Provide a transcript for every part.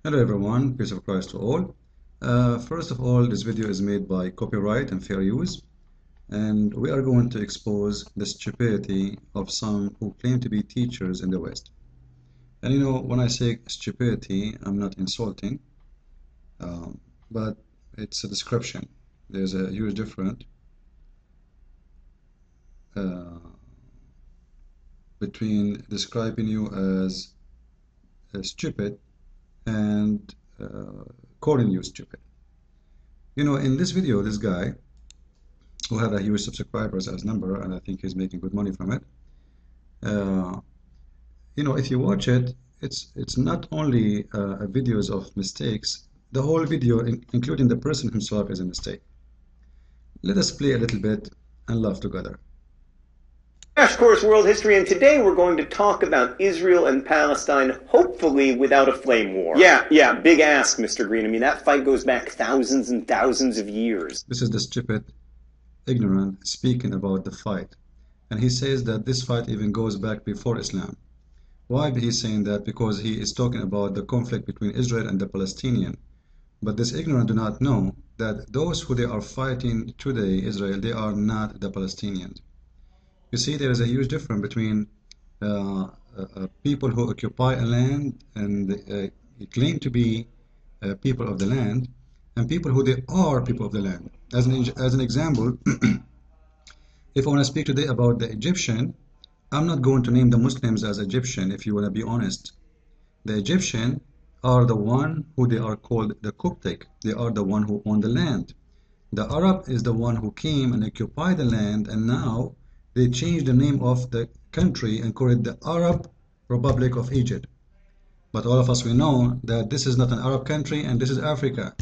Hello everyone, peace of Christ to all. First of all, this video is made by copyright and fair use, and we are going to expose the stupidity of some who claim to be teachers in the West. And when I say stupidity, I'm not insulting, but it's a description. There's a huge difference uh, between describing you as stupid and calling you stupid. In this video, this guy who had a huge subscribers as number, and I think he's making good money from it. If you watch it, it's not only videos of mistakes. The whole video, including the person himself, is a mistake. Let us play a little bit and laugh together. Crash Course World History, and today we're going to talk about Israel and Palestine, hopefully without a flame war. Yeah, big ask, Mr. Green. I mean, that fight goes back thousands and thousands of years. This is the stupid, ignorant speaking about the fight. And he says that this fight even goes back before Islam. Why he's saying that? Because he is talking about the conflict between Israel and the Palestinian. But this ignorant do not know that those who they are fighting today, Israel, they are not the Palestinians. You see, there is a huge difference between people who occupy a land and claim to be people of the land, and people who they are people of the land. As an example, if I want to speak today about the Egyptian, I'm not going to name the Muslims as Egyptian, if you want to be honest. The Egyptian are the one who they are called the Coptic. They are the one who own the land. The Arab is the one who came and occupied the land, and now they changed the name of the country and call it the Arab Republic of Egypt. But all of us, we know that this is not an Arab country and this is Africa.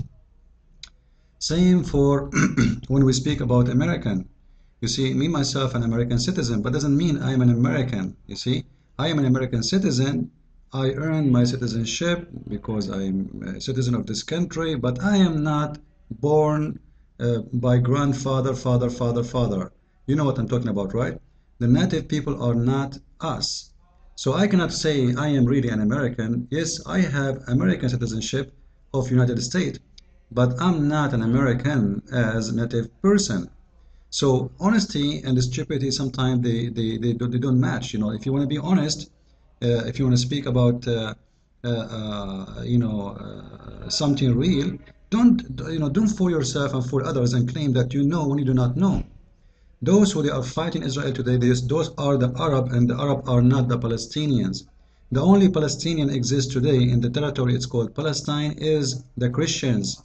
Same for when we speak about American. You see, me myself an American citizen, but doesn't mean I am an American. You see, I am an American citizen. I earn my citizenship because I am a citizen of this country, but I am not born by grandfather, father. You know what I'm talking about, right? The native people are not us. So I cannot say I am really an American. Yes, I have American citizenship of United States, but I'm not an American as a native person. So honesty and stupidity sometimes they don't match. If you want to be honest, if you want to speak about something real, don't fool yourself and fool others and claim that you know when you do not know. Those who they are fighting Israel today, those are the Arab, and the Arab are not the Palestinians. The only Palestinian exists today in the territory it's called Palestine is the Christians.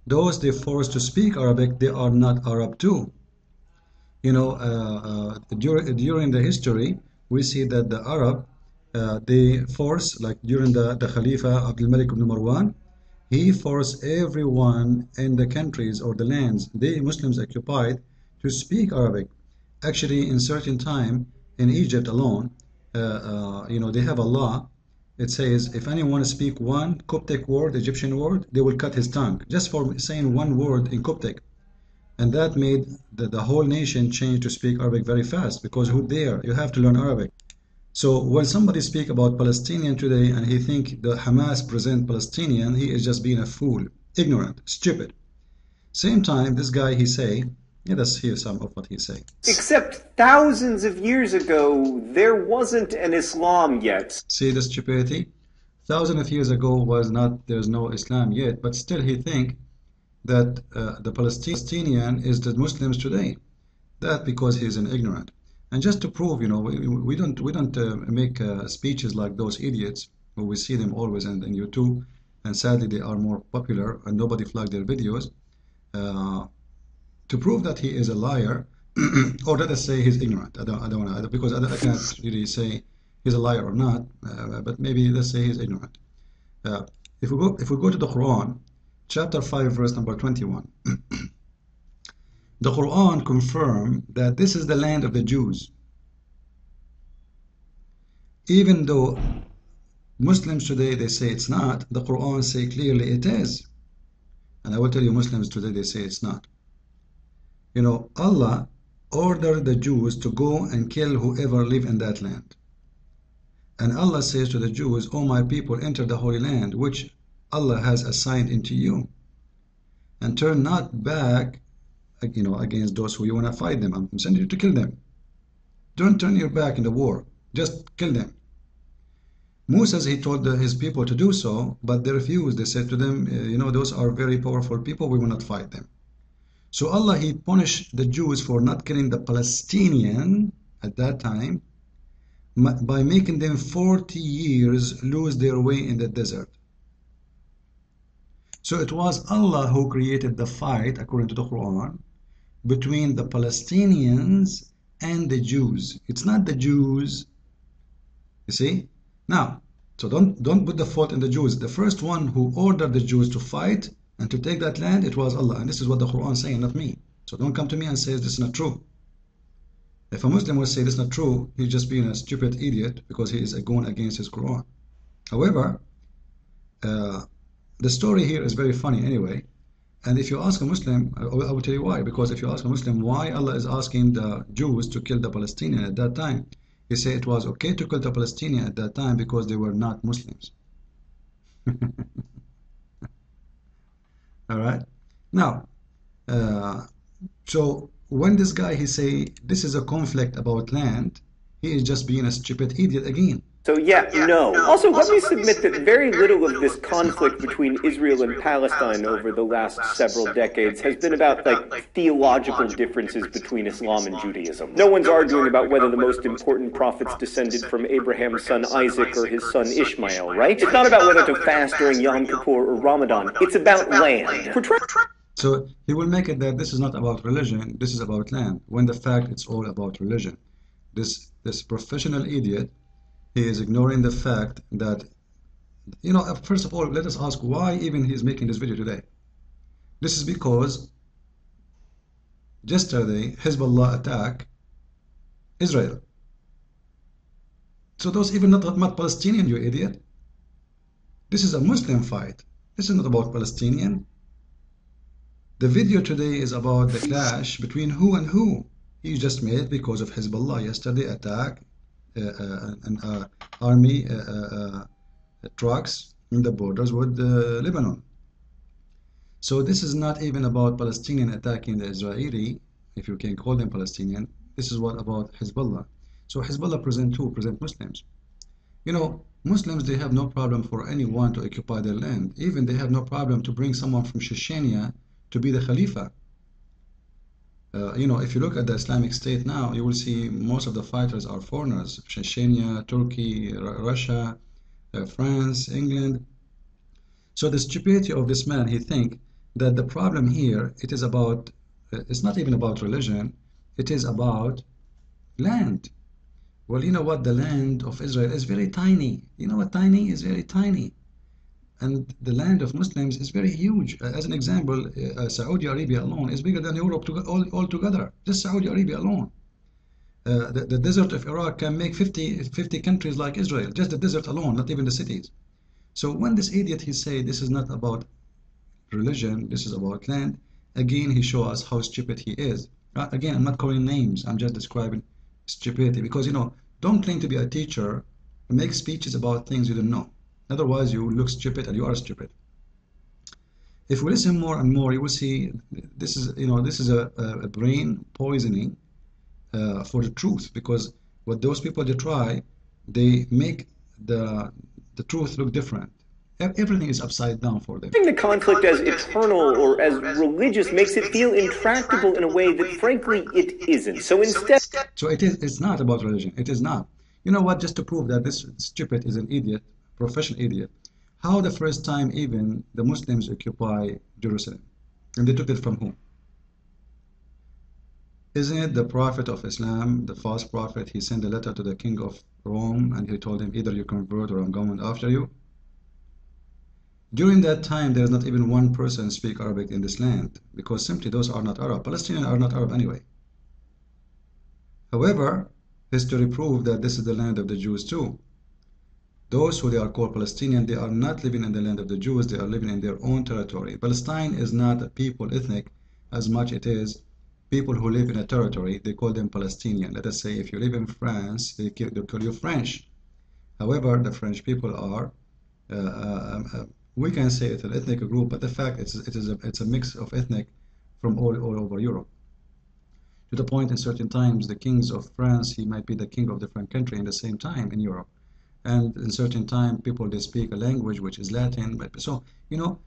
Those they forced to speak Arabic, they are not Arab too. During the history, we see that the Arab, they force, like during the Khalifa Abdul Malik ibn Marwan, he forced everyone in the countries or the lands the Muslims occupied to speak Arabic. Actually, in certain time in Egypt alone, they have a law. It says if anyone speak one Coptic word, Egyptian word, they will cut his tongue just for saying one word in Coptic. And that made the whole nation change to speak Arabic very fast, because who dare? You have to learn Arabic. So when somebody speak about Palestinian today and he think the Hamas present Palestinian, he is just being a fool, ignorant, stupid. Same time, this guy he say, let's hear some of what he say. Except thousands of years ago, there wasn't an Islam yet. See the stupidity? Thousands of years ago there's no Islam yet, but still he think that the Palestinian is the Muslims today. That because he's an ignorant. And just to prove, we don't make speeches like those idiots who we see them always in YouTube, and sadly they are more popular and nobody flagged their videos. To prove that he is a liar, or let us say he's ignorant. I don't want to, because I can't really say he's a liar or not. But maybe let's say he's ignorant. If we go to the Quran, chapter 5, verse number 21. The Quran confirms that this is the land of the Jews. Even though Muslims today, they say it's not, the Quran say clearly it is. And I will tell you, Muslims today, they say it's not. Allah ordered the Jews to go and kill whoever live in that land. And Allah says to the Jews, "O my people, enter the Holy Land," which Allah has assigned into you, and turn not back, against those who you want to fight them. I'm sending you to kill them. Don't turn your back in the war. Just kill them. Musa, he told his people to do so, but they refused. They said to them, those are very powerful people. We will not fight them. So Allah, he punished the Jews for not killing the Palestinian at that time by making them 40 years lose their way in the desert. So it was Allah who created the fight, according to the Quran, between the Palestinians and the Jews. It's not the Jews. You see? Now, so don't put the fault in the Jews. The first one who ordered the Jews to fight and to take that land, it was Allah. And this is what the Quran is saying, not me. So don't come to me and say this is not true. If a Muslim will say this is not true, he's just being a stupid idiot because he is going against his Quran. However, the story here is very funny anyway. And if you ask a Muslim, I will tell you why. Because if you ask a Muslim why Allah is asking the Jews to kill the Palestinian at that time, he said it was okay to kill the Palestinian at that time because they were not Muslims. All right. Now, so when this guy he say this is a conflict about land, he is just being a stupid idiot again. So no. Also, let me submit that very little of this conflict between Israel and Palestine over the last several decades has been about, theological differences between Islam and Judaism. No one's arguing about whether the most important prophets descended from Abraham's son Isaac or his son Ishmael, right? It's not about whether to fast during Yom Kippur or Ramadan. It's about land. So he will make it that this is not about religion, this is about land, when the fact it's all about religion. This professional idiot, he is ignoring the fact that, first of all, let us ask why even he is making this video today. This is because yesterday Hezbollah attacked Israel. So those even not Palestinian, you idiot. This is a Muslim fight. This is not about Palestinian. The video today is about the clash between who and who. He just made because of Hezbollah yesterday attack an army trucks in the borders with Lebanon. So this is not even about Palestinian attacking the Israeli, if you can call them Palestinian. This is what about Hezbollah. So Hezbollah present Muslims. Muslims, they have no problem for anyone to occupy their land. Even they have no problem to bring someone from Chechnya to be the Khalifa. If you look at the Islamic State now, you will see most of the fighters are foreigners. Chechnya, Turkey, Russia, France, England. So the stupidity of this man, he think that the problem here, it's not even about religion, it is about land. Well, you know what? The land of Israel is very tiny. You know what tiny is? Very tiny. And the land of Muslims is very huge. As an example, Saudi Arabia alone is bigger than Europe altogether. Just Saudi Arabia alone. The desert of Iraq can make 50 countries like Israel. Just the desert alone, not even the cities. So when this idiot, he say this is not about religion, this is about land, again he shows us how stupid he is. Again, I'm not calling names, I'm just describing stupidity. Because, don't claim to be a teacher and make speeches about things you don't know. Otherwise, you look stupid and you are stupid. If we listen more and more, you will see this is a brain poisoning for the truth. Because what those people they try, they make the truth look different. Everything is upside down for them. The conflict as eternal or as religious makes it feel intractable in a way that, frankly, it isn't. So instead, it's not about religion. It is not. You know what? Just to prove that this stupid is an idiot. Professional idiot. How the first time even the Muslims occupy Jerusalem? And they took it from whom? Isn't it the Prophet of Islam, the false prophet, he sent a letter to the king of Rome and he told him either you convert or I'm going after you? During that time there's not even one person speak Arabic in this land because simply those are not Arab. Palestinians are not Arab anyway. However, history proved that this is the land of the Jews too. Those who they are called Palestinian, they are not living in the land of the Jews, they are living in their own territory. Palestine is not a people ethnic as much it is people who live in a territory, they call them Palestinian. Let us say if you live in France, they call you French. However, the French people are we can say it's an ethnic group, but the fact it's a mix of ethnic from all over Europe. To the point, in certain times, the kings of France, he might be the king of different country in the same time in Europe, and in certain time, people they speak a language which is Latin. But so you know,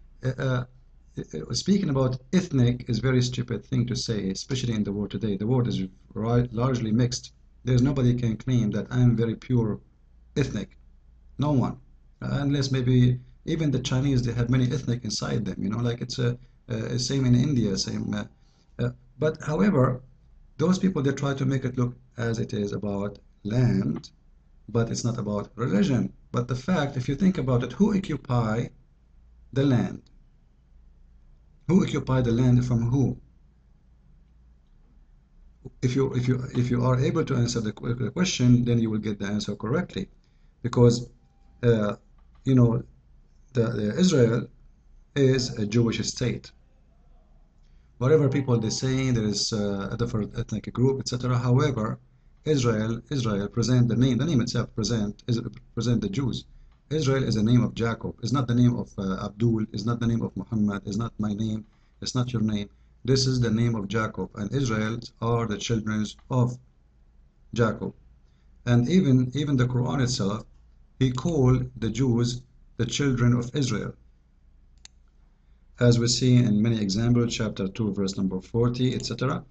speaking about ethnic is a very stupid thing to say, especially in the world today. The world is largely mixed. There's nobody can claim that I'm very pure ethnic. No one, unless maybe even the Chinese, they have many ethnic inside them. Like it's a same in India, same. But however, those people they try to make it look as it is about land, but it's not about religion. But the fact, if you think about it, who occupy the land? Who occupy the land from who? If you are able to answer the question, then you will get the answer correctly, because you know the Israel is a Jewish state. Whatever people they say, there is a different ethnic group, etc. However, Israel present the name itself present the Jews. Israel is the name of Jacob. It's not the name of Abdul. It's not the name of Muhammad. It's not my name. It's not your name. This is the name of Jacob, and Israel are the children of Jacob. And even the Quran itself, he called the Jews the children of Israel. As we see in many examples, chapter 2, verse number 40, etc.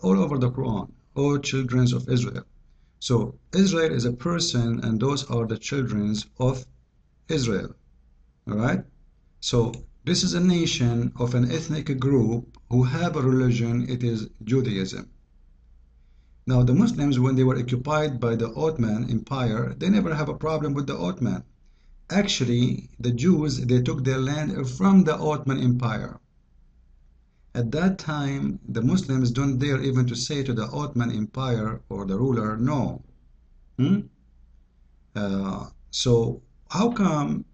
All over the Quran, all children of Israel. So Israel is a person, and those are the children of Israel. All right? So this is a nation of an ethnic group who have a religion, it is Judaism. Now the Muslims, when they were occupied by the Ottoman Empire, they never have a problem with the Ottoman. Actually, the Jews, they took their land from the Ottoman Empire. At that time, the Muslims don't dare even to say to the Ottoman Empire or the ruler, no. So how come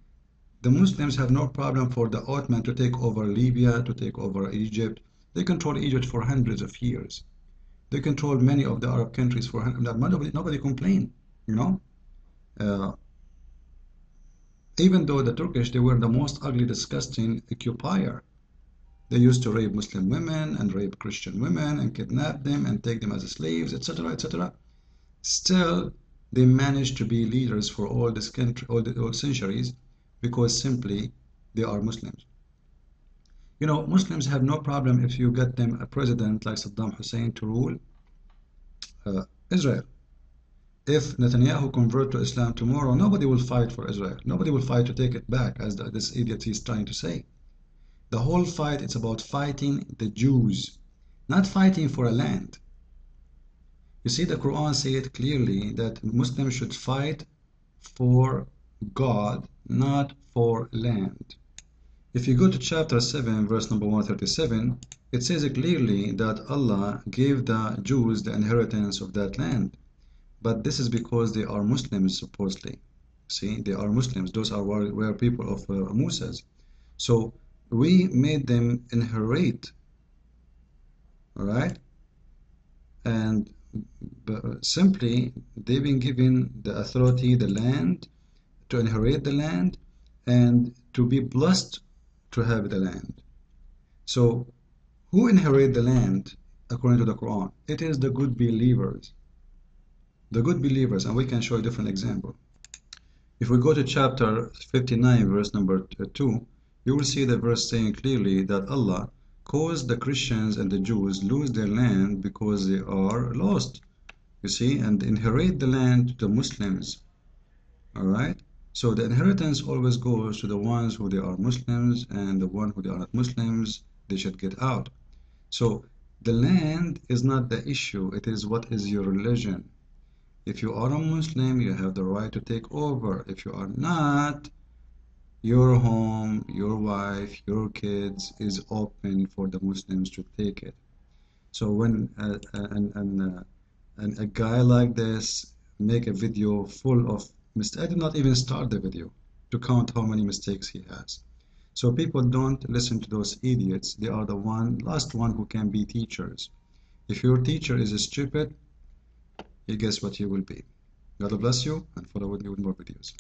the Muslims have no problem for the Ottoman to take over Libya, to take over Egypt? They controlled Egypt for hundreds of years. They controlled many of the Arab countries for nobody complained, even though the Turkish, they were the most ugly, disgusting occupier. They used to rape Muslim women and rape Christian women and kidnap them and take them as slaves, etc., etc. Still, they managed to be leaders for all this country, all centuries, because simply they are Muslims. Muslims have no problem if you get them a president like Saddam Hussein to rule Israel. If Netanyahu convert to Islam tomorrow, nobody will fight for Israel. Nobody will fight to take it back, as this idiot is trying to say. The whole fight, it's about fighting the Jews, not fighting for a land. You see, the Quran says it clearly that Muslims should fight for God, not for land. If you go to chapter 7, verse number 137, it says clearly that Allah gave the Jews the inheritance of that land. But this is because they are Muslims, supposedly. See, they are Muslims. Those were people of Musa's. So we made them inherit. All right? And simply, they've been given the authority, the land, to inherit the land, and to be blessed to have the land. So who inherit the land according to the Quran? It is the good believers. The good believers, and we can show a different example. If we go to chapter 59, verse number 2, you will see the verse saying clearly that Allah caused the Christians and the Jews lose their land because they are lost. You see, and inherit the land to the Muslims. All right? So the inheritance always goes to the ones who they are Muslims, and the one who they are not Muslims, they should get out. So the land is not the issue, it is what is your religion. If you are a Muslim, you have the right to take over. If you are not, your home, your wife, your kids is open for the Muslims to take it. So when a guy like this make a video full of mistakes, I did not even start the video to count how many mistakes he has. So people don't listen to those idiots. They are the last one who can be teachers. If your teacher is stupid, guess what you will be. God bless you, and follow with me with more videos.